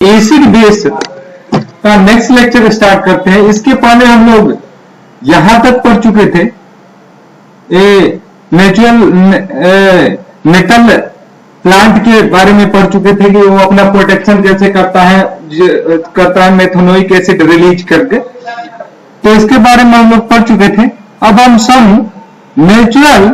Acid base का next lecture start करते हैं। इसके पहले हम लोग यहां तक पढ़ चुके थे नेचुरल मेटल प्लांट के बारे में पढ़ चुके थे कि वो अपना प्रोटेक्शन कैसे करता है मेथनोइक एसिड रिलीज करके। तो इसके बारे में हम लोग पढ़ चुके थे। अब हम सम नेचुरल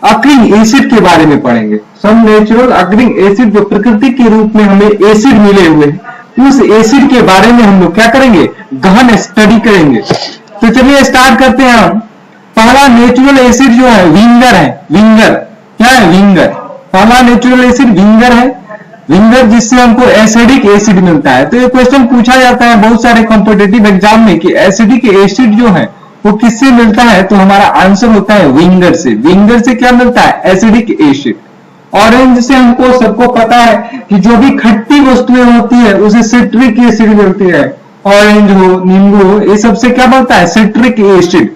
अक्रिंग एसिड के बारे में पढ़ेंगे। सम नेचुरल अक्रिंग एसिड जो प्रकृति के रूप में हमें एसिड मिले हुए हैं, उस एसिड के बारे में हम लोग क्या करेंगे, गहन स्टडी करेंगे। तो चलिए स्टार्ट करते हैं। हम पहला नेचुरल एसिड जो है विंगर है। विंगर क्या है? विंगर। पहला नेचुरल एसिड विंगर है। विंगर जिससे हमको एसिडिक एसिड मिलता है। तो ये क्वेश्चन पूछा जाता है बहुत सारे कॉम्पिटिटिव एग्जाम में कि एसिडिक एसिड जो है वो किससे मिलता है, तो हमारा आंसर होता है विंगर से। विंगर से क्या मिलता है? Acidic acid. ऑरेंज से हमको सबको पता है कि जो भी खट्टी वस्तुएं होती है उसे सिट्रिक एसिड मिलती है। ऑरेंज हो, नींबू हो, ये सबसे क्या मिलता है? Citric acid.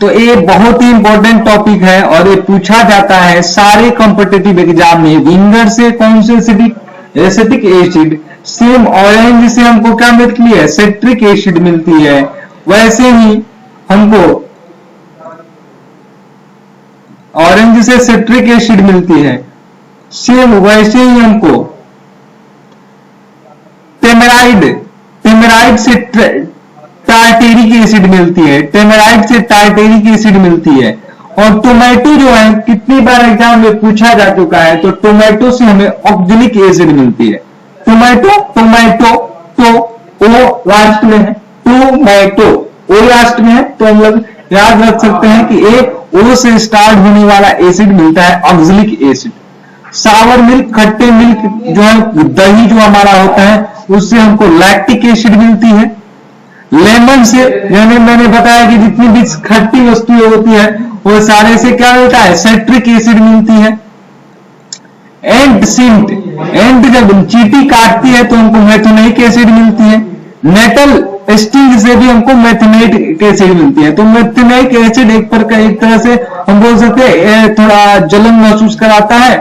तो ये बहुत ही इंपॉर्टेंट टॉपिक है और ये पूछा जाता है सारे कॉम्पिटिटिव एग्जाम में। विंगर से कौन से एसिडिक एसिड? सेम ऑरेंज से हमको क्या मिलती है? सिट्रिक एसिड मिलती है। वैसे ही हमको ऑरेंज से सिट्रिक एसिड मिलती है, सेम वैसे ही हमको टेमेराइड से टार्टेरिक एसिड मिलती है। टेमेराइड से टार्टेरिक एसिड मिलती है। और टोमेटो जो है कितनी बार एग्जाम में पूछा जा चुका है, तो टोमेटो से हमें ऑक्जेलिक एसिड मिलती है। टोमेटो तो ओ लास्ट में है, टोमेटो ओ लास्ट में है, तो हम लोग याद रख सकते हैं कि एक ओ से स्टार्ट होने वाला एसिड मिलता है ऑक्जेलिक एसिड। सावर मिल्क, खट्टे मिल्क जो है, दही जो हमारा होता है, उससे हमको लैक्टिक एसिड मिलती है। लेमन से, यानी मैंने बताया कि जितनी भी खट्टी वस्तुएं होती है वो सारे से क्या मिलता है? सिट्रिक एसिड मिलती है। एंड सिंट, एंड जब चींटी काटती है तो हमको मेथनोइक एसिड मिलती है। नेटल स्टिंग से भी हमको मेथनोइक एसिड मिलती है। तो मेथनोइक एसिड एक तरह से हम बोल सकते हैं थोड़ा जलन महसूस कराता है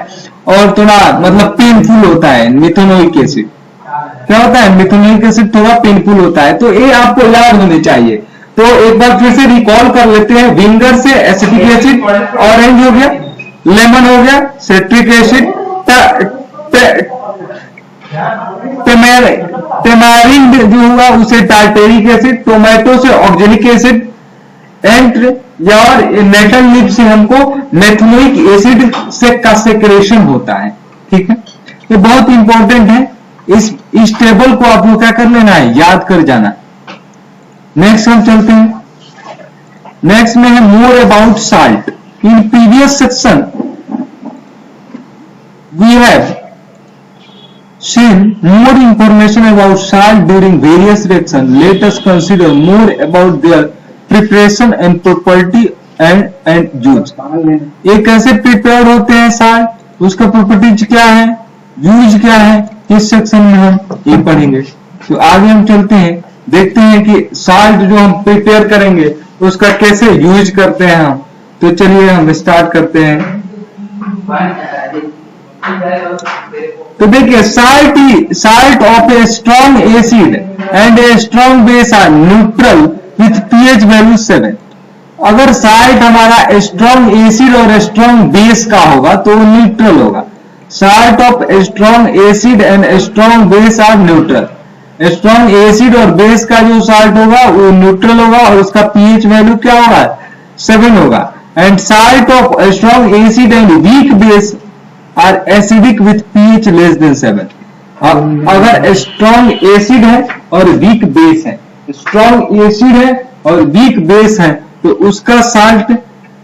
और थोड़ा मतलब पेनफुल होता है। मेथनोइक एसिड क्या होता है? मेथनोइक एसिड थोड़ा पेनफुल होता है। तो ये आपको याद होने चाहिए। तो एक बार फिर से रिकॉल कर लेते हैं। विंगर से एसिडिक एसिड, ऑरेंज हो गया, लेमन हो गया, सिट्रिक एसिड, टेमारिंड जो होगा उसे टार्टेरिक एसिड, टोमेटो से ऑक्जेलिक एसिड, एंड और नेटल लीफ से हमको मेथनोइक एसिड से का सेक्रेशन होता है। ठीक है, ये बहुत इंपॉर्टेंट है। इस टेबल को आपको क्या कर लेना है? याद कर जाना। नेक्स्ट हम चलते हैं। नेक्स्ट में है more about salt. In previous section we have seen more information about salt during various reactions. Let us consider more about their preparation and property and use. ये कैसे प्रिपेयर होते हैं साल्ट, उसका प्रॉपर्टीज क्या है, use क्या है, इस सेक्शन में हम ये पढ़ेंगे। तो आगे हम चलते हैं, देखते हैं कि साल्ट जो हम प्रिपेयर करेंगे उसका कैसे यूज करते हैं हम। तो चलिए हम स्टार्ट करते हैं। तो देखिए, salt of a strong acid and a strong base are neutral with pH value 7। अगर साल्ट हमारा स्ट्रॉन्ग एसिड और स्ट्रॉन्ग बेस का होगा तो वो न्यूट्रल होगा। Salt of strong acid and strong base are neutral. Strong acid और base का जो साल्ट होगा वो न्यूट्रल होगा और उसका पीएच वैल्यू क्या होगा? 7 होगा। And salt of strong acid and weak base are acidic with pH less than 7। अगर स्ट्रॉन्ग एसिड है और वीक बेस है, स्ट्रॉन्ग एसिड है और वीक बेस है, तो उसका साल्ट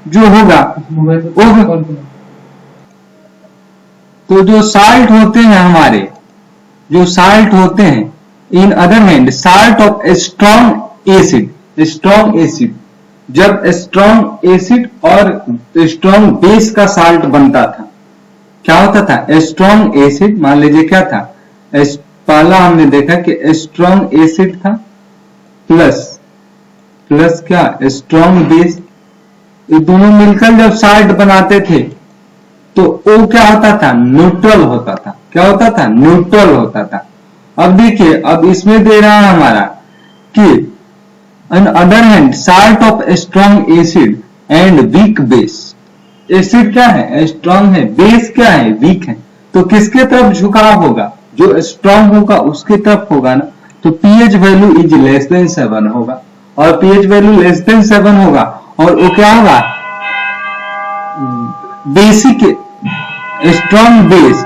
जो होगा तो जो साल्ट होते हैं हमारे, जो साल्ट होते हैं, in other hand salt of strong acid, जब स्ट्रॉन्ग एसिड और स्ट्रॉन्ग बेस का साल्ट बनता था, क्या होता था? स्ट्रॉन्ग एसिड, मान लीजिए क्या था, पहला हमने देखा कि स्ट्रॉन्ग एसिड था प्लस क्या? Strong base. ये दोनों मिलकर जब साल्ट बनाते थे तो वो क्या होता था? न्यूट्रल होता था। क्या होता था, न्यूट्रल होता था। अब देखिए, अब इसमें दे रहा है हमारा कि on other hand salt of strong acid and weak base. Acid क्या है, स्ट्रॉन्ग है, बेस क्या है, वीक है, तो किसके तरफ झुकाव होगा, जो स्ट्रॉन्ग होगा उसके तरफ होगा ना। तो pH value is less than 7 होगा, और पीएच वैल्यू लेस देन 7 होगा, और वो क्या होगा, basic strong base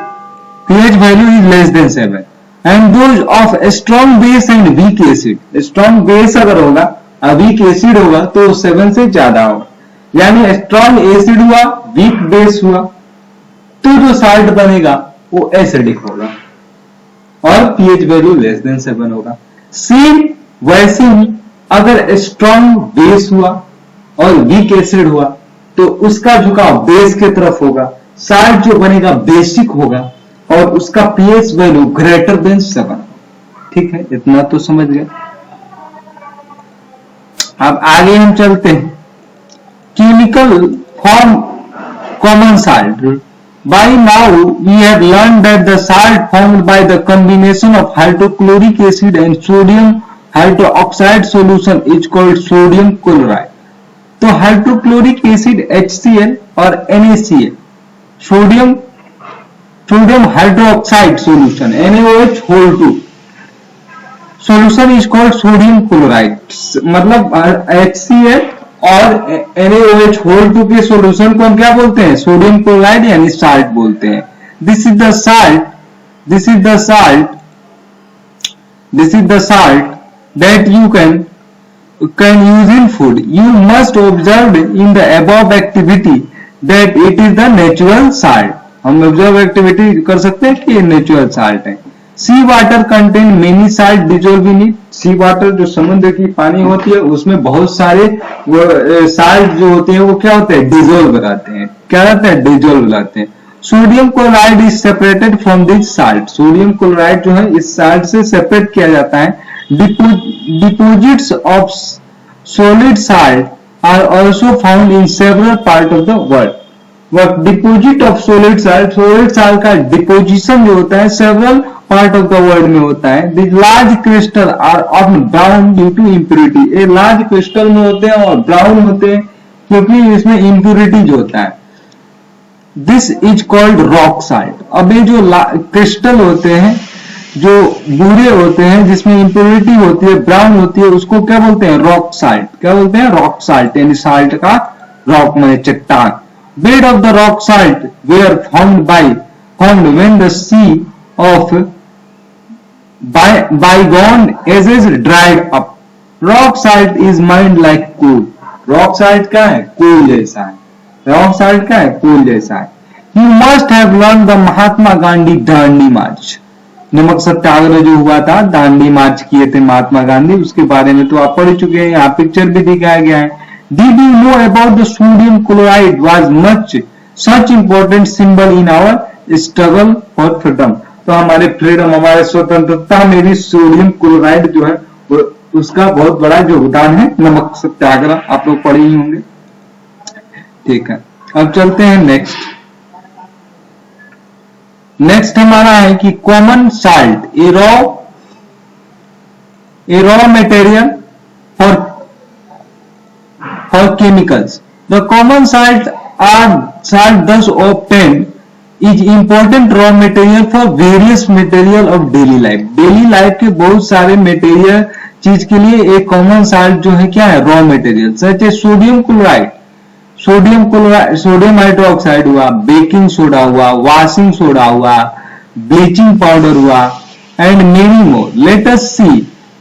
pH value is less than 7 and those of strong base and weak acid, strong base अगर होगा और weak acid होगा तो 7 से ज्यादा होगा, यानी strong acid हुआ, weak base हुआ, तो जो साल्ट बनेगा वो एसिडिक होगा और pH वैल्यू लेस देन 7 होगा। सेम वैसे ही अगर स्ट्रॉन्ग बेस हुआ और वीक एसिड हुआ तो उसका झुकाव बेस के तरफ होगा, साल्ट जो बनेगा बेसिक होगा और उसका पीएच वैल्यू ग्रेटर देन 7। ठीक है, इतना तो समझ गए। अब आगे हम चलते हैं, chemical form common salt. By now we have learned that the salt formed by the combination of hydrochloric acid and sodium hydroxide solution is called sodium chloride। तो हाइड्रोक्लोरिक एसिड HCl और NaCl, sodium hydroxide solution NaOH2 solution is called sodium chloride. मतलब HCl और NaOH2 के solution को हम क्या बोलते हैं, सोडियम क्लोराइड यानी साल्ट बोलते हैं। This is the salt that you can use in food. You must observe in the above activity that it is the natural salt। हम ऑब्जर्व एक्टिविटी कर सकते हैं कि ये नेचुरल साल्ट है। Sea water contain many salt dissolve in it. Sea water जो समुद्र की पानी होती है उसमें बहुत सारे साल्ट जो होते हैं वो क्या होते हैं, डिजोल्व रहते हैं। क्या रहते हैं, डिजोल्व रहते हैं। Sodium chloride is separated from this salt. Sodium chloride जो है इस साल्ट से सेपरेट किया जाता है। Deposits of solid salt are also found in several part of the world. Deposit of solid salt का डिपोजिशन जो होता है several part of the world में होता है। The large crystal are often brown due to impurity. ये large crystal में होते हैं और ब्राउन होते हैं क्योंकि इसमें इम्प्योरिटीज होता है। This is called rock salt. अब ये जो क्रिस्टल होते हैं जो भूरे होते हैं जिसमें इम्प्योरिटी होती है, ब्राउन होती है, उसको क्या बोलते हैं, रॉक साल्ट। क्या बोलते हैं, रॉक साल्ट, यानी साल्ट का रॉक में चट्टान। Bed of the rock salt were found when the sea of bygone ages dried up। Rock salt is mined like coal। Rock salt क्या है, कोल जैसा है। Rock salt क्या है, कोल जैसा है। You must have learned the Mahatma Gandhi Dandi मार्च। नमक सत्याग्रह जो हुआ था, दांडी मार्च किए थे महात्मा गांधी, उसके बारे में तो आप पढ़ चुके हैं। यहाँ पिक्चर भी दिखाया गया है। Did you know about the sodium chloride was such important symbol in our struggle for freedom। तो हमारे फ्रीडम, हमारे स्वतंत्रता में भी सोडियम क्लोराइड जो है उसका बहुत बड़ा योगदान है। नमक सत्याग्रह आप लोग पढ़े ही होंगे। ठीक है, अब चलते हैं नेक्स्ट हमारा है कि common salt A raw material for chemicals। The common salt are salt thus obtained is important raw material for various material of daily life। daily life के बहुत सारे मटेरियल चीज के लिए एक कॉमन साल्ट जो है क्या है, रॉ मटेरियल। सच है सोडियम क्लोराइड, सोडियम हाइड्रोक्साइड हुआ, बेकिंग सोडा हुआ, वॉशिंग सोडा हुआ, ब्लीचिंग पाउडर हुआ and many more. Let us see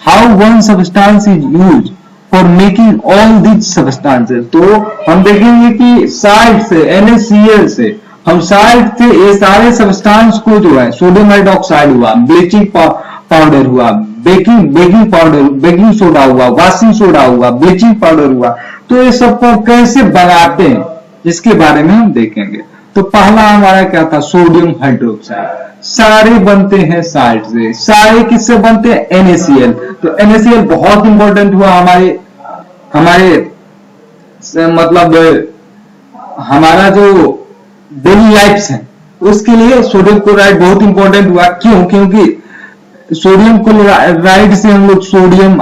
how one substance is used for making all this substances. तो हम देखेंगे कि साल्ट से, NaCl से, हम साल्ट से ये सारे सब्सटेंस को जो है, सोडियम हाइड्रोक्साइड हुआ, ब्लीचिंग पाउडर हुआ, बेकिंग सोडा हुआ, वॉशिंग सोडा हुआ, ब्लीचिंग पाउडर हुआ, तो ये सबको कैसे बनाते हैं इसके बारे में हम देखेंगे। तो पहला हमारा क्या था, सोडियम हाइड्रोक्साइड। सारे बनते हैं साल्ट से। सारे किससे बनते हैं, NaCl। तो NaCl बहुत इंपॉर्टेंट हुआ हमारे मतलब हमारा जो डेली लाइफ है उसके लिए सोडियम क्लोराइड बहुत इंपॉर्टेंट हुआ। क्यों? क्योंकि सोडियम क्लोराइड से हम लोग सोडियम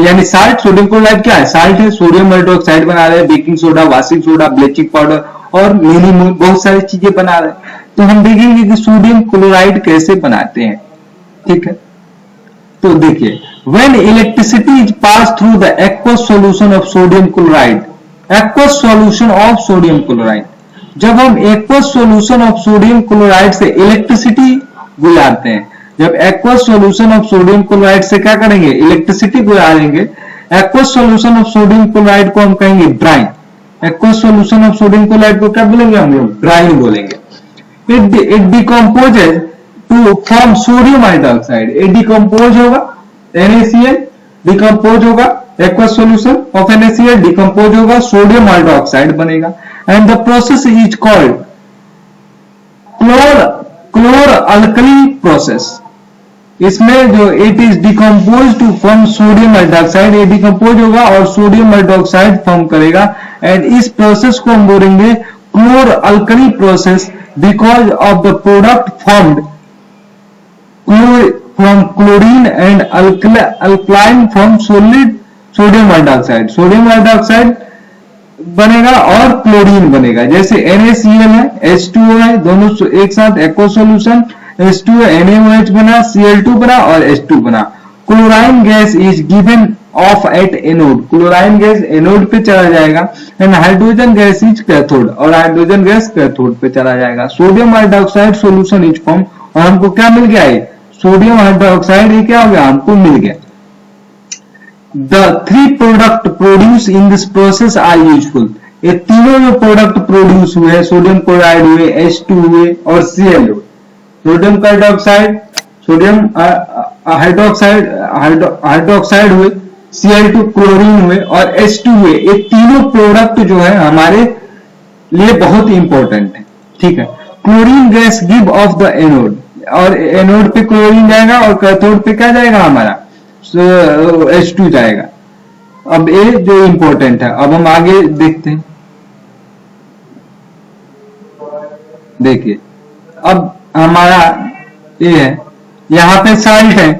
यानी साल्ट, सोडियम क्लोराइड क्या है? साल्ट है। सोडियम हाइड्रोक्साइड बना रहे हैं, baking soda, washing soda, bleaching powder और मिनिमम बहुत सारी चीजें बना रहे हैं। तो हम देखेंगे कि सोडियम क्लोराइड कैसे बनाते हैं। ठीक है, तो देखिए, when electricity is passed through the aqueous solution of sodium chloride, aqueous solution of sodium chloride, जब हम aqueous solution of sodium chloride से इलेक्ट्रिसिटी गुजारते हैं, जब aqueous solution of sodium chloride से क्या करेंगे? इलेक्ट्रिसिटी गुजारेंगे। aqueous solution of sodium chloride को हम कहेंगे brine. aqueous solution of sodium chloride को क्या बोलेंगे हम लोग? ब्राइन बोलेंगे। it decomposes to form sodium hydroxide, ये डिकम्पोज होगा, NaCl डिकम्पोज होगा, aqueous solution of NaCl decompose होगा, सोडियम हाइड्रोक्साइड बनेगा। And the process is called chlor alkali process. इसमें जो it is decompose to form sodium hydroxide, ये decompose होगा और सोडियम हाइड्रोक्साइड फॉर्म करेगा। एंड इस प्रोसेस को हम बोलेंगे chlor alkali process because of the product formed from chlorine and alkaline from solid sodium hydroxide, sodium hydroxide बनेगा और क्लोरीन बनेगा। जैसे NaCl है, H2O है, दोनों एक साथ एक्वा सॉल्यूशन, H2O NaOH बना, Cl2 बना और H2 बना। Chlorine gas is given off at anode, chlorine gas anode पे चला जाएगा। And hydrogen gas is cathode, और हाइड्रोजन गैस कैथोड पे चला जाएगा। Sodium hydroxide solution is form, और हमको क्या मिल गया है? Sodium hydroxide. ये क्या हो गया? हमको मिल गया। The three product produce in this process are useful, ये तीनों जो प्रोडक्ट प्रोड्यूस हुए, सोडियम क्लोराइड हुए, H2 हुए और Cl हुए, सोडियम हाइड्रोक्साइड, सोडियम हाइड्रोक्साइड हुए, Cl2 क्लोरीन हुए और H2 हुए, ये तीनों प्रोडक्ट जो है हमारे लिए बहुत इंपॉर्टेंट है। ठीक है, chlorine gas give of the anode, और एनोड पे क्लोरीन जाएगा और कैथोड पे क्या जाएगा? हमारा H2 जाएगा। अब ये जो इंपॉर्टेंट है, अब हम आगे देखते हैं। देखिए, अब हमारा ये है, यहाँ पे साल्ट है,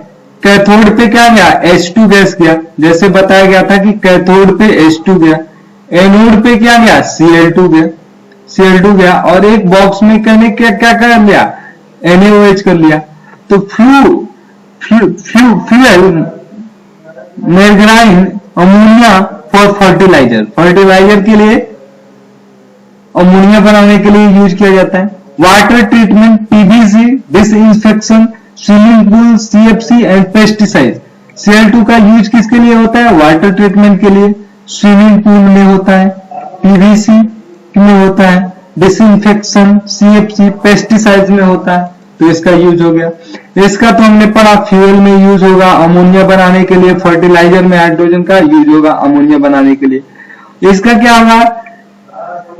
कैथोड पे क्या गया? H2 गैस गया। जैसे बताया गया था कि कैथोड पे H2 गया, एनोड पे क्या गया? Cl2 गया, Cl2 गया, और एक बॉक्स में कहने क्या क्या कर लिया? NaOH कर लिया। तो fuel margarine ammonia for fertilizer, fertilizer के लिए अमोनिया बनाने के लिए यूज किया जाता है। Water treatment, PVC, disinfection, swimming pool, CFC and pesticide. Cl2 का यूज किसके लिए होता है? वाटर ट्रीटमेंट के लिए, स्विमिंग पूल में होता है, PVC में होता है, डिसइंफेक्शन, CFC, पेस्टिसाइड में होता है। तो इसका यूज हो गया। इसका तो हमने पढ़ा, फ्यूल में यूज होगा अमोनिया बनाने के लिए, फर्टिलाइजर में हाइड्रोजन का यूज होगा अमोनिया बनाने के लिए। इसका क्या होगा?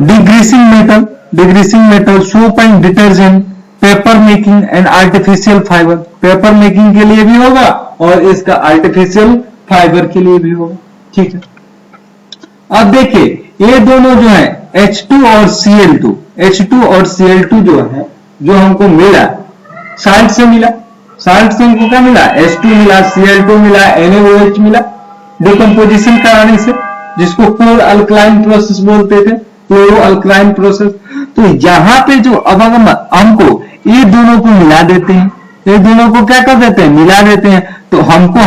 Degreasing metal, degreasing metal, soap and detergent, paper making and artificial fibre, paper making के लिए भी होगा और इसका आर्टिफिशियल फाइबर के लिए भी होगा। ठीक है, अब देखिए ये दोनों जो है H2 और Cl2, H2 और Cl2 जो है, जो हमको मिला साल्ट से मिला, साल्ट से हमको क्या मिला? H2 मिला, Cl2 मिला, NaOH मिला डिकम्पोजिशन कराने से, जिसको क्लोर अल्कलाइन प्रोसेस बोलते थे, क्लोरो अल्कलाइन प्रोसेस। तो यहाँ पे जो अब हमको ये दोनों को मिला देते हैं, ये दोनों को क्या कर देते हैं? मिला देते हैं। तो हमको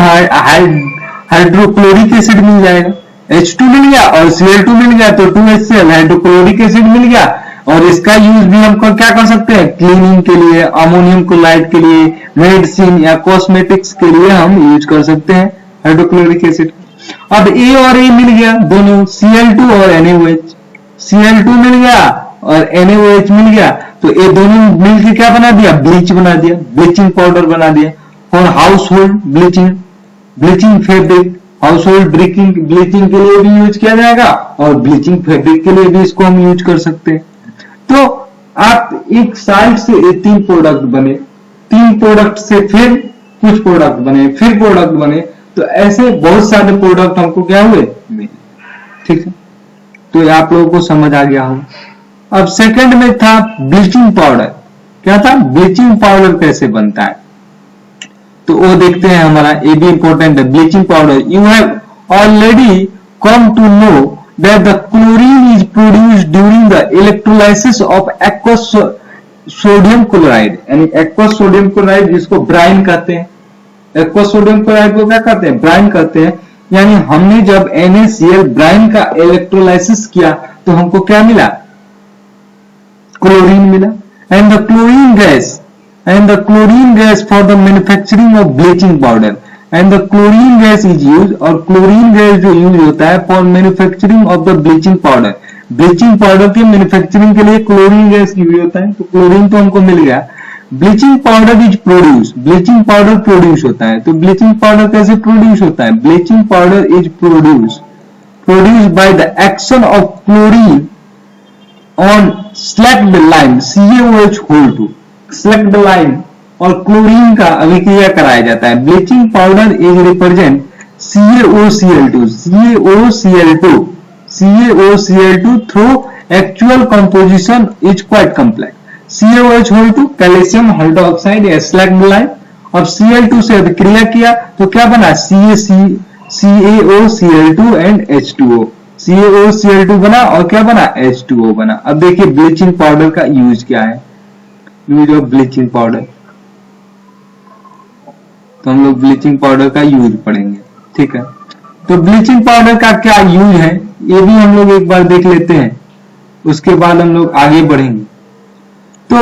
हाइड्रोक्लोरिक एसिड मिल जाएगा। H2 मिल गया और Cl2 मिल गया, तो 2HCl हाइड्रोक्लोरिक एसिड मिल गया। और इसका यूज भी हमको क्या कर सकते हैं? क्लीनिंग के लिए, अमोनियम क्लोराइड के लिए, मेडिसिन या कॉस्मेटिक्स के लिए हम यूज कर सकते हैं हाइड्रोक्लोरिक एसिड। अब A और A मिल गया दोनों, Cl2 और NaOH, Cl2 मिल गया और NaOH मिल गया, तो ये दोनों मिलकर क्या बना दिया? ब्लीच बना दिया, ब्लीचिंग पाउडर बना दिया। For house hold bleaching, bleaching fabric, house hold bleaching के लिए भी यूज किया जाएगा और ब्लीचिंग फैब्रिक के लिए भी इसको हम यूज कर सकते हैं। तो आप एक साल्ट से ये 3 प्रोडक्ट बने, 3 प्रोडक्ट से फिर कुछ प्रोडक्ट बने, फिर प्रोडक्ट बने, तो ऐसे बहुत सारे प्रोडक्ट हमको क्या हुए? ठीक है, तो आप लोगों को समझ आ गया होगा। अब सेकंड में था ब्लीचिंग पाउडर। क्या था, ब्लीचिंग पाउडर कैसे बनता है, तो वो देखते हैं हमारा, ये भी इंपॉर्टेंट है। Bleaching powder, you have already come to know that the chlorine is produced during the electrolysis of aqueous sodium chloride, यानी एक्वस सोडियम क्लोराइड जिसको ब्राइन कहते हैं, एक्वस सोडियम क्लोराइड को क्या कहते हैं, ब्राइन कहते हैं। यानी हमने जब NaCl ब्राइन का इलेक्ट्रोलाइसिस किया तो हमको क्या मिला, क्लोरीन मिला। And the chlorine gas for the manufacturing of bleaching powder, and the chlorine gas is use, और क्लोरीन गैस जो यूज होता है for manufacturing of the bleaching powder, bleaching powder की मैन्युफैक्चरिंग के लिए क्लोरीन गैस यूज होता है। तो क्लोरीन तो हमको मिल गया। Bleaching powder is produce, bleaching powder produce होता है। तो ब्लीचिंग पाउडर कैसे प्रोड्यूस होता है, bleaching powder is produce by the action of chlorine on slaked lime CaOH2, slaked lime और क्लोरीन का अभिक्रिया कराया जाता है। Bleaching powder is represent CaOCl2 through actual composition is quite complex. CaOH2 calcium hydroxide या slaked lime, और Cl2 से अभिक्रिया किया तो क्या बना, CaOCl2 एंड H2O, CaOCl2 बना और क्या बना, H2O बना। अब देखिए ब्लीचिंग पाउडर का यूज क्या है, यूज ऑफ ब्लीचिंग पाउडर, तो हम लोग ब्लीचिंग पाउडर का यूज पढ़ेंगे, ठीक है। तो ब्लीचिंग पाउडर का क्या यूज है ये भी हम लोग एक बार देख लेते हैं, उसके बाद हम लोग आगे बढ़ेंगे। तो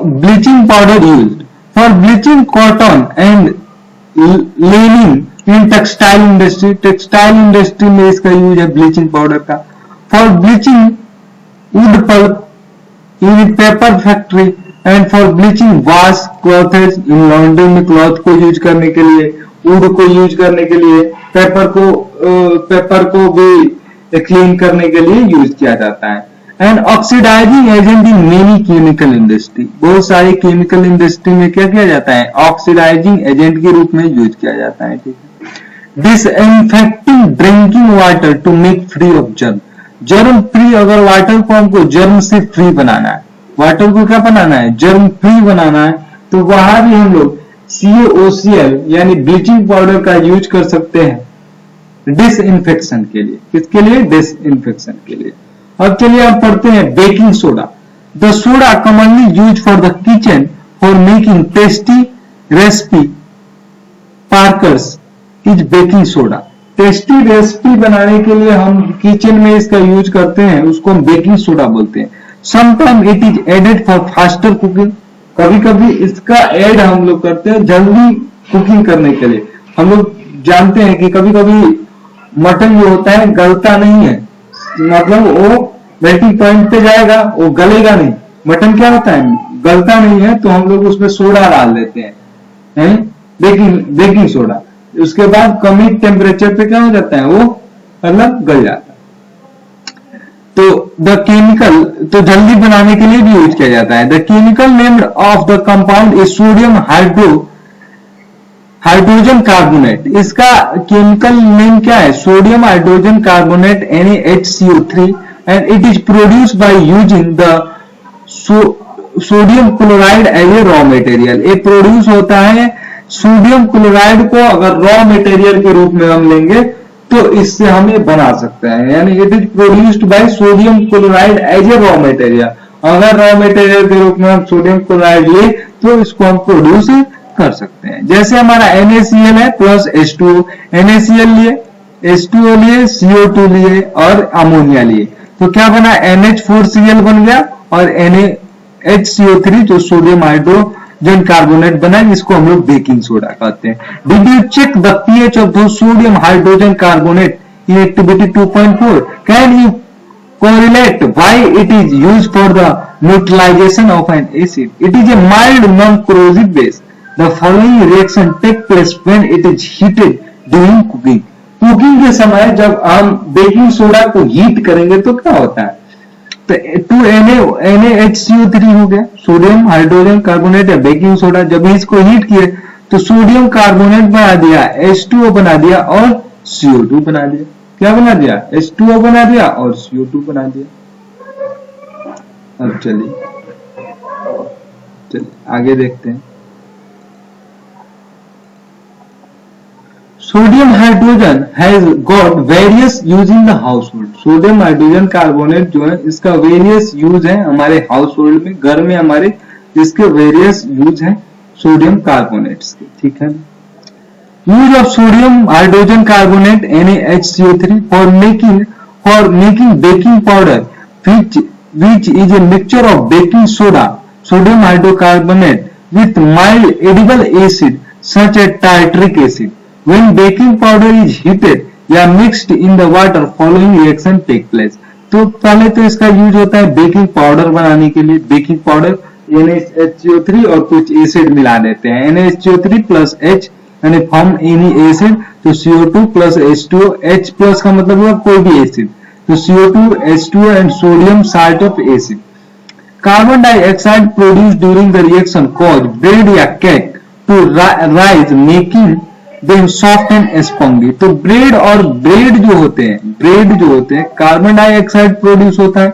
bleaching powder use for bleaching cotton and linen in textile industry, textile industry में इसका यूज है ब्लीचिंग पाउडर का। For bleaching wood pulp in paper factory, and for bleaching wash clothes in laundry में क्लॉथ को use करने के लिए, would को यूज करने के लिए, पेपर को भी क्लीन करने के लिए यूज किया जाता है। And oxidizing agent in many chemical industry, बहुत सारी केमिकल इंडस्ट्री में क्या किया जाता है, ऑक्सीडाइजिंग एजेंट के रूप में यूज किया जाता है, ठीक है। Disinfecting drinking water to make free of germ, germ free, अगर वाटर को हमको जर्म से फ्री बनाना है, वाटर को क्या बनाना है, जर्म फ्री बनाना है, तो वहां भी हम लोग CaOCl यानी ब्लीचिंग पाउडर का यूज कर सकते हैं डिसइंफेक्शन के लिए। किसके लिए, डिसइंफेक्शन के लिए। अब चलिए हम पढ़ते हैं baking soda. The soda commonly use for the kitchen for making tasty recipe Parker's is baking soda. Tasty recipe बनाने के लिए हम किचन में इसका यूज करते हैं, उसको हम बेकिंग सोडा बोलते हैं। Sometime it is added for faster cooking, कभी कभी इसका ऐड हम लोग करते हैं जल्दी कुकिंग करने के लिए। हम लोग जानते हैं कि कभी कभी मटन जो होता है गलता नहीं है, मतलब वो मेल्टिंग पॉइंट पे जाएगा, वो गलेगा नहीं। मटन क्या होता है, गलता नहीं है, तो हम लोग उसमें सोडा डाल देते हैं, बेकिंग सोडा। उसके बाद कम टेम्परेचर पे क्या हो जाता है, वो मतलब गल जाता है। तो द केमिकल, तो जल्दी बनाने के लिए भी यूज किया जाता है। The chemical name of the compound is sodium hydrogen carbonate. इसका केमिकल नेम क्या है, sodium hydrogen carbonate NaHCO3, and it is produced by using the sodium chloride as a raw material. ये प्रोड्यूस होता है sodium chloride को अगर raw material के रूप में हम लेंगे तो इससे हमें बना सकते हैं, यानी it is produced by sodium chloride as a raw material. अगर रॉ मटेरियल के रूप में हम सोडियम क्लोराइड ले तो इसको हम प्रोड्यूस कर सकते हैं। जैसे हमारा NaCl है प्लस H2O, NaCl लिए, H2O लिए, CO2 लिए और अमोनिया लिए, तो क्या बना, NH4Cl बन गया और NaHCO3 जो सोडियम हाइड्रोजन कार्बोनेट बना, जिसको हम लोग बेकिंग सोडा कहते हैं। Did you check the pH of दो sodium hydrogen carbonate in activity 2.4? Can you correlate why it is used for the neutralization of an acid? It is a mild non-corrosive base. The following reaction take place when it is heated during cooking. Cooking के समय जब हम baking soda को heat करेंगे तो क्या होता है, तो NaHCO3 हो गया, सोडियम हाइड्रोजन कार्बोनेट या बेकिंग सोडा। जब इसको हीट किए तो सोडियम कार्बोनेट बना दिया, H2O बना दिया और CO2 बना दिया। क्या बना दिया, H2O बना दिया और CO2 बना दिया। अब चलिए चलिए आगे देखते हैं। Sodium hydrogen has got various use in the house hold. Sodium hydrogen carbonate जो है इसका वेरियस यूज है हमारे हाउस होल्ड में, घर में हमारे इसके वेरियस यूज है सोडियम कार्बोनेट्स के, ठीक है। Use of sodium hydrogen carbonate NaHCO3 for making baking powder which is a mixture of baking soda, sodium hydrocarbonate with mild edible acid such as tartaric acid. When baking powder is heated या mixed in the water, following reaction take place. तो पहले तो इसका use होता है baking powder बनाने के लिए। बेकिंग पाउडर NaHCO3 और कुछ एसिड मिला देते हैं, NaHCO3 प्लस H यानी फॉर्म एनी एसिड, तो CO2 plus H2O, H plus का मतलब हुआ कोई भी एसिड, तो CO2, H2O and sodium salt of acid. Carbon dioxide produced during the reaction cause bread या cake to rise, making them soft and spongy. तो bread जो होते हैं कार्बन डाइऑक्साइड प्रोड्यूस होता है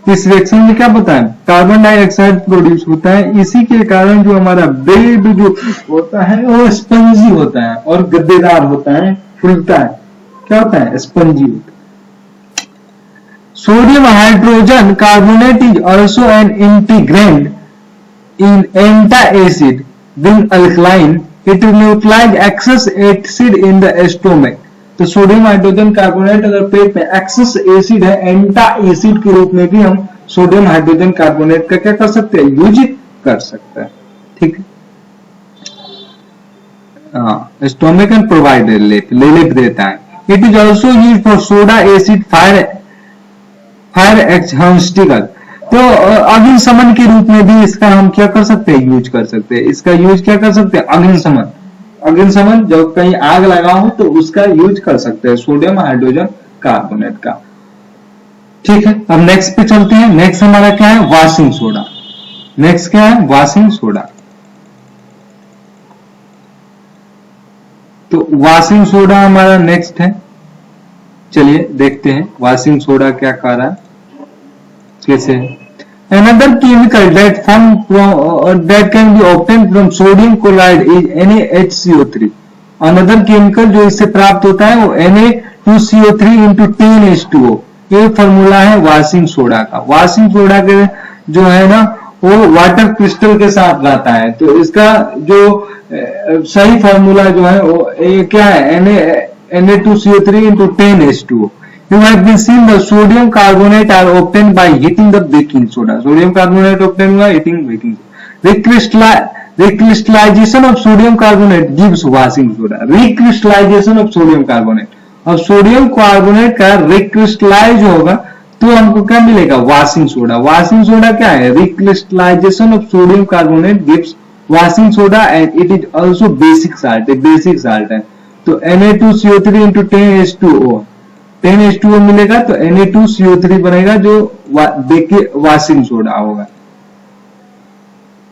इस रिएक्शन में। क्या पता है, कार्बन डाइऑक्साइड प्रोड्यूस होता है, इसी के कारण जो हमारा ब्रेड जो होता है वो स्पंजी होता है और गद्देदार होता है, फूलता है। क्या होता है, स्पंजी होता है। Sodium hydrogen carbonate is also an integrand in antacid. Being alkaline, it neutralizes excess acid in the stomach. तो सोडियम हाइड्रोजन कार्बोनेट अगर पेट में एक्सेस एसिड है, एंटा एसिड के रूप में भी हम सोडियम हाइड्रोजन कार्बोनेट का क्या कर सकते हैं, यूज कर सकते हैं, ठीक है। स्टोमक एंड प्रोवाइड लिख देता है। It is also use for soda acid fire extinguisher. तो अग्निशमन के रूप में भी इसका हम क्या कर सकते हैं, यूज कर सकते हैं। इसका यूज क्या कर सकते हैं, अग्निशमन जब कहीं आग लगा हो तो उसका यूज कर सकते हैं सोडियम हाइड्रोजन कार्बोनेट का, ठीक है। अब नेक्स्ट पे चलते हैं। नेक्स्ट हमारा क्या है, वॉशिंग सोडा। नेक्स्ट क्या है, वॉशिंग सोडा। तो वॉशिंग सोडा हमारा नेक्स्ट है। चलिए देखते हैं वॉशिंग सोडा क्या कह रहा है, कैसे है। Another chemical that can be obtained from sodium chloride is NaHCO3. Another chemical जो इससे प्राप्त होता है वो Na2CO3 into 10H2O। ये फॉर्मूला है वॉशिंग सोडा का। वॉशिंग सोडा के जो है ना वो वाटर क्रिस्टल के साथ रहता है, तो इसका जो सही फॉर्मूला जो है वो क्या है, Na2CO3 into 10H2O. You have been seen the sodium carbonate are obtained by heating the baking soda. Sodium carbonate obtained by heating baking soda. Recrystallization of sodium carbonate gives washing soda. Recrystallization of sodium carbonate. अब sodium carbonate का recrystallise होगा तो हमको क्या मिलेगा, washing soda. Washing soda क्या है, recrystallisation of sodium carbonate gives washing soda and it is also basic salt. Basic salt है तो Na2CO3 into 10H2O 10H2O मिलेगा तो Na2CO3 बनेगा जो वॉशिंग सोडा होगा,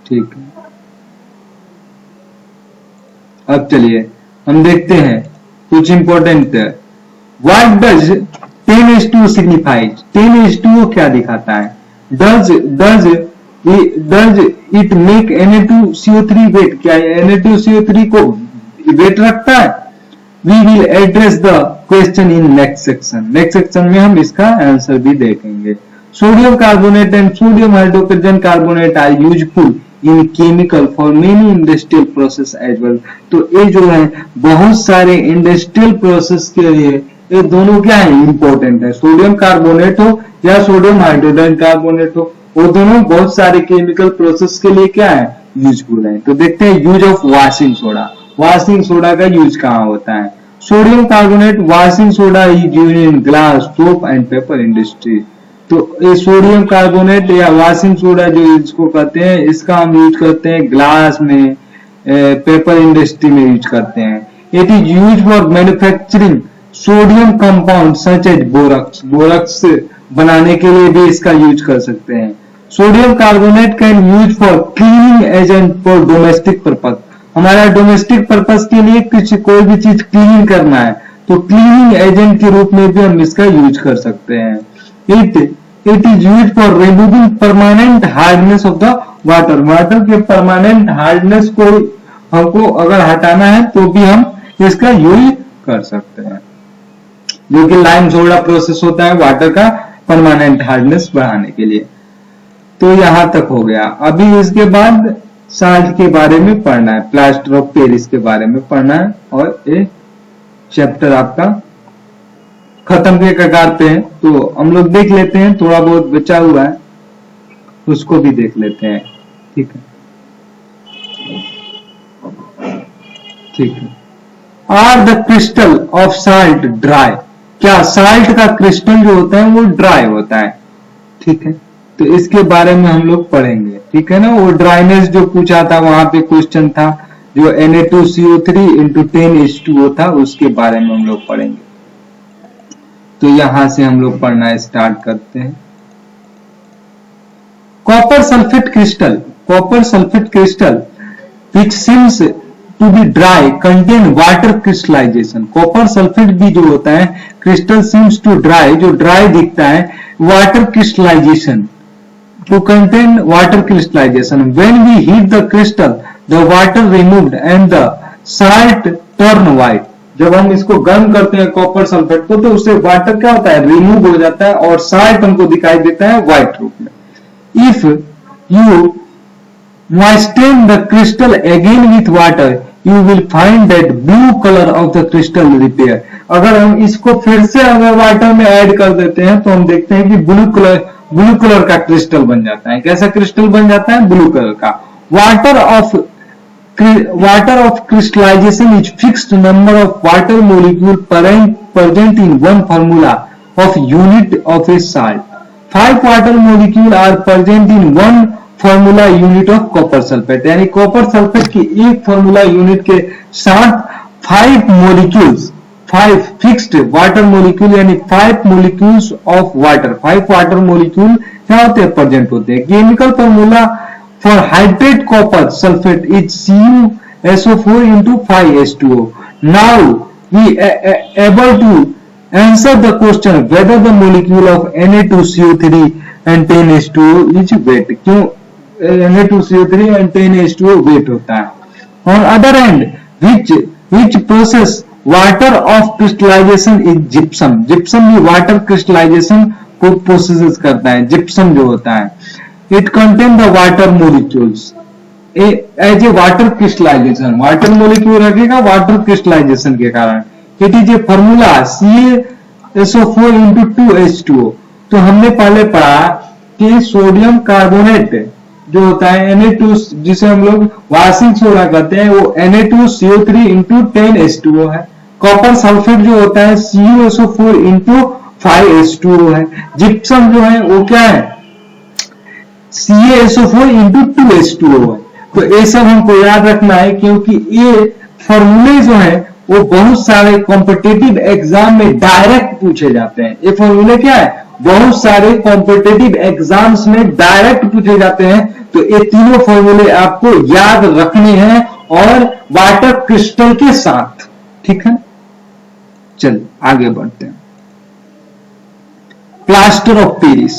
ठीक है। अब चलिए हम देखते हैं कुछ important. What does 10H2O signifies. 10H2O क्या दिखाता है, does it make Na2CO3 wait. क्या Na2CO3 को वेट रखता है। We will address the question in next section. Next section में हम इसका आंसर भी देखेंगे। Sodium carbonate and sodium hydrogen carbonate are useful in chemical for many industrial process as well. तो ये जो है बहुत सारे इंडस्ट्रियल प्रोसेस के लिए ये दोनों क्या है, इंपॉर्टेंट है। सोडियम कार्बोनेट हो या सोडियम हाइड्रोजन कार्बोनेट हो, वो दोनों बहुत सारे केमिकल प्रोसेस के लिए क्या है, यूजफुल है। तो देखते हैं use of washing soda. Washing soda का यूज कहाँ होता है। Sodium carbonate washing soda is used in glass, soap and paper industry. तो ये सोडियम कार्बोनेट या वॉशिंग सोडा जो इसको कहते हैं, इसका हम यूज करते हैं ग्लास में, पेपर इंडस्ट्री में यूज करते हैं। It is use for manufacturing sodium compound such as borax. Borax बनाने के लिए भी इसका यूज कर सकते हैं। Sodium carbonate can use for cleaning agent for domestic purpose. हमारा डोमेस्टिक पर्पस के लिए कोई भी चीज क्लीन करना है तो क्लीनिंग एजेंट के रूप में भी हम इसका यूज कर सकते हैं। It it is use for removing permanent hardness of the water. Water के परमानेंट हार्डनेस को हमको अगर हटाना है तो भी हम इसका यूज कर सकते हैं, जो कि लाइम सोडा प्रोसेस होता है वाटर का परमानेंट हार्डनेस बढ़ाने के लिए। तो यहां तक हो गया। अभी इसके बाद साल्ट के बारे में पढ़ना है, प्लास्टर ऑफ पेरिस के बारे में पढ़ना है, और ये चैप्टर आपका खत्म के कगार पे है। तो हम लोग देख लेते हैं, थोड़ा बहुत बचा हुआ है उसको भी देख लेते हैं। ठीक है, ठीक है। Are the crystal of salt dry? क्या साल्ट का क्रिस्टल जो होता है वो ड्राई होता है? ठीक है, तो इसके बारे में हम लोग पढ़ेंगे। ठीक है ना, वो ड्राइनेस जो पूछा था वहां पे क्वेश्चन था, जो Na2CO3 into 10H2O था, उसके बारे में हम लोग पढ़ेंगे। तो यहां से हम लोग पढ़ना स्टार्ट करते हैं। Copper sulphate crystal, copper sulphate crystal which seems to be dry contain water crystallization. Copper sulphate भी जो होता है क्रिस्टल सीम्स टू ड्राई, जो ड्राई दिखता है, water crystallization, to contain water crystallization. When we heat the crystal the water removed and the salt turn white. जब हम इसको गर्म करते हैं कॉपर सल्फेट को, तो उससे वाटर क्या होता है, रिमूव हो जाता है, और साल्ट हमको दिखाई देता है व्हाइट रूप में। If you moisten the crystal again with water, you will find that blue color of the crystal repair. अगर हम इसको फिर से अगर वाटर में ऐड कर देते हैं तो हम देखते हैं कि ब्लू कलर का क्रिस्टल बन जाता है। कैसा क्रिस्टल बन जाता है? ब्लू कलर का। Water of crystallization is fixed number of water molecule present in one formula of unit of a salt. 5 water molecule are present in one formula unit of copper sulfate। यानी copper sulphate की एक formula unit के साथ 5 molecules, 5 fixed water molecule यानी 5 molecules of water, 5 water molecule क्या होते हैं? Present होते हैं। Chemical formula for hydrate copper sulphate is CuSO4 into 5H2O। Now we able to answer the question whether the molecule of Na2CO3 and 10H2O is wet। क्यों Na2CO3 and 10H2O wet होता है? On other hand, which process water of crystallization is gypsum। gypsum भी water crystallization को process करता है। gypsum जो होता है, it contain the water molecules as a water crystallization। water molecule रखेगा water crystallization के कारण। It is a formula CaSO4 into 2H2O। तो हमने पहले पढ़ा कि सोडियम कार्बोनेट जो होता है Na2, जिसे हम लोग वाशिंग सोडा कहते हैं, वो Na2CO3 into 10H2O है। कॉपर सल्फेट जो होता है CuSO4 into 5H2O है। जिप्सम जो है वो क्या है? CaSO4 into 2H2O है। तो ये सब हमको याद रखना है, क्योंकि ये फॉर्मूले जो है वो बहुत सारे कॉम्पिटिटिव एग्जाम में डायरेक्ट पूछे जाते हैं। ये फॉर्मूले क्या है? बहुत सारे कॉम्पिटिटिव एग्जाम्स में डायरेक्ट पूछे जाते हैं। तो ये तीनों फॉर्मूले आपको याद रखने हैं, और वाटर क्रिस्टल के साथ। ठीक है, चलिए आगे बढ़ते हैं। Plaster of Paris.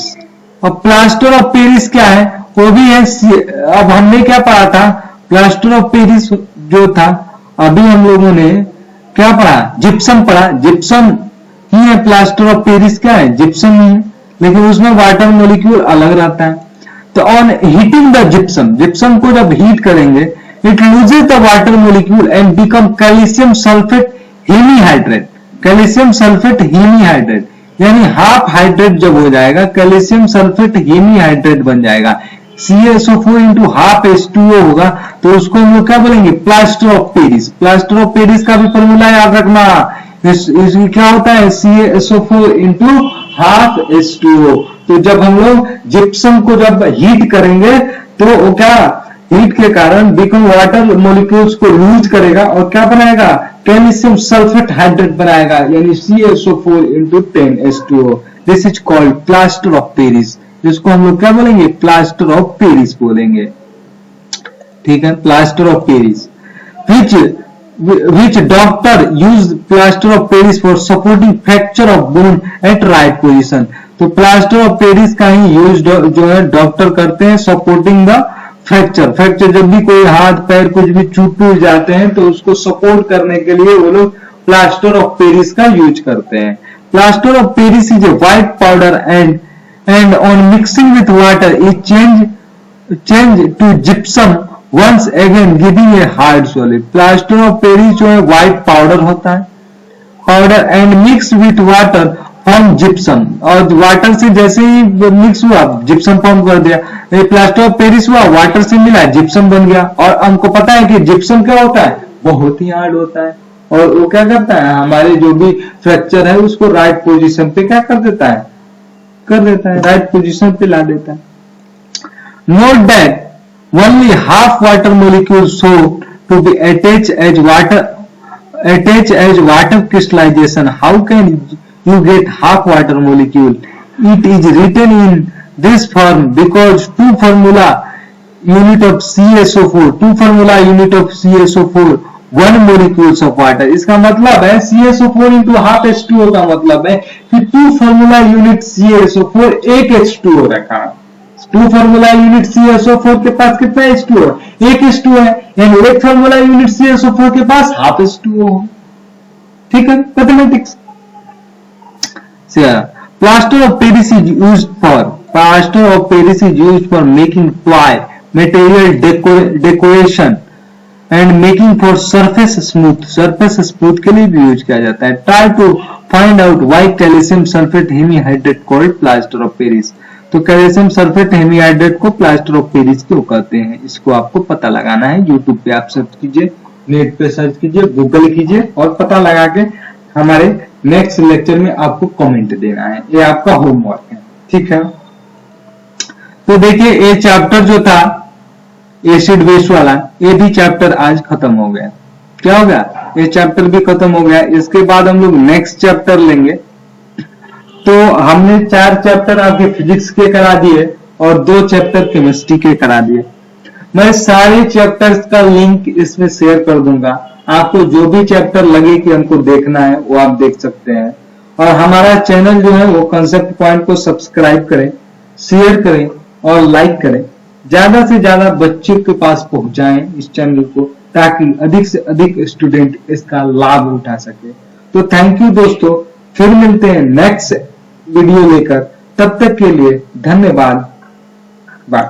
और प्लास्टर ऑफ पेरिस क्या है? वो भी है, अब हमने क्या पढ़ा था? प्लास्टर ऑफ पेरिस जो था, अभी हम लोगों ने क्या पढ़ा? जिप्सम पढ़ा। जिप्सम ही है प्लास्टर ऑफ पेरिस। क्या है? जिप्सम ही है, लेकिन उसमें वाटर मॉलिक्यूल अलग रहता है। तो on heating the gypsum, gypsum को जब हीट करेंगे, it loses the water molecule and become calcium sulphate hemihydrate. Calcium sulphate hemihydrate यानी हाफ हाइड्रेट जब हो जाएगा, कैल्शियम सल्फेट हेमीहाइड्रेट बन जाएगा। CaSO4 into half H2O होगा, तो उसको हम लोग क्या बोलेंगे? Plaster of Paris. Plaster of Paris का भी फॉर्मूला याद रखना। इसमें क्या होता है? CaSO4 into half H2O। तो जब हम लोग जिप्सम को जब हीट करेंगे, तो वो क्या हीट के कारण बिकम वाटर मॉलिक्यूल्स को लूज करेगा, और क्या बनाएगा? कैल्शियम सल्फेट हाइड्रेट बनाएगा, यानी CaSO4 into 10H2O। This is called plaster of Paris, जिसको हम लोग क्या बोलेंगे? प्लास्टर ऑफ पेरिस बोलेंगे। ठीक है, plaster of Paris. which doctor use plaster of Paris for supporting fracture of bone at right position। तो प्लास्टर ऑफ पेरिस का ही यूज जो है डॉक्टर करते हैं सपोर्टिंग द फ्रैक्चर जब भी कोई हाथ पैर कुछ भी टूट जाते हैं तो उसको सपोर्ट करने के लिए वो लोग प्लास्टर ऑफ पेरिस का यूज करते हैं। Plaster of Paris is a white powder and on mixing with water is change to gypsum once again giving a hard solid. Plaster of Paris जो है व्हाइट पाउडर होता है, powder and mix with water form gypsum, और water से जैसे ही mix हुआ gypsum form कर दिया। ये प्लास्टर ऑफ पेरिस हुआ, वाटर से मिला जिप्सम बन गया। और हमको पता है कि जिप्सम क्या होता है, बहुत ही हार्ड होता है और वो क्या करता है हमारे जो भी फ्रैक्चर है उसको राइट पोजीशन पे क्या कर देता है, राइट पोजीशन पे ला देता है। Note that only half water molecules show to be attached as water crystallization. How can you get half water molecule? It is written in this form because two formula unit of CSO4 1 molecules of water। इसका मतलब है CSO4 into half H2O का मतलब है कि 2 formula unit CSO4 एक H2O रखा है। 2 फॉर्मूला यूनिट CSO4 के पास कितना H2O है, एक H2O है, यानी एक फॉर्मूला यूनिट CSO4 के पास हाफ H2O है। ठीक है, mathematics. Plaster of Paris is used for making toy material decoration and making for surface smooth के लिए भी यूज किया जाता है। Try to find out why calcium sulphate hemihydrate called plaster of Paris. तो कैल्शियम सल्फेट हेमीहाइड्रेट को plaster of Paris क्यों कहते हैं, इसको आपको पता लगाना है। यूट्यूब पे आप सर्च कीजिए, नेट पे सर्च कीजिए, गूगल कीजिए और पता लगा के हमारे नेक्स्ट लेक्चर में आपको कमेंट देना है। ये आपका होमवर्क है, ठीक है। तो देखिए ये चैप्टर जो था एसिड बेस वाला, ये भी चैप्टर आज खत्म हो गया। क्या हो गया, ये चैप्टर भी खत्म हो गया। इसके बाद हम लोग नेक्स्ट चैप्टर लेंगे। तो हमने 4 चैप्टर आपके फिजिक्स के करा दिए और 2 चैप्टर केमिस्ट्री के करा दिए। मैं सारे चैप्टर्स का लिंक इसमें शेयर कर दूंगा। आपको जो भी चैप्टर लगे कि हमको देखना है वो आप देख सकते हैं। और हमारा चैनल जो है वो कंसेप्ट पॉइंट को सब्सक्राइब करें, शेयर करें और लाइक करें। ज्यादा से ज्यादा बच्चों के पास पहुंचाएं इस चैनल को, ताकि अधिक से अधिक स्टूडेंट इसका लाभ उठा सके। तो थैंक यू दोस्तों, फिर मिलते हैं नेक्स्ट वीडियो लेकर। तब तक के लिए धन्यवाद। बाय।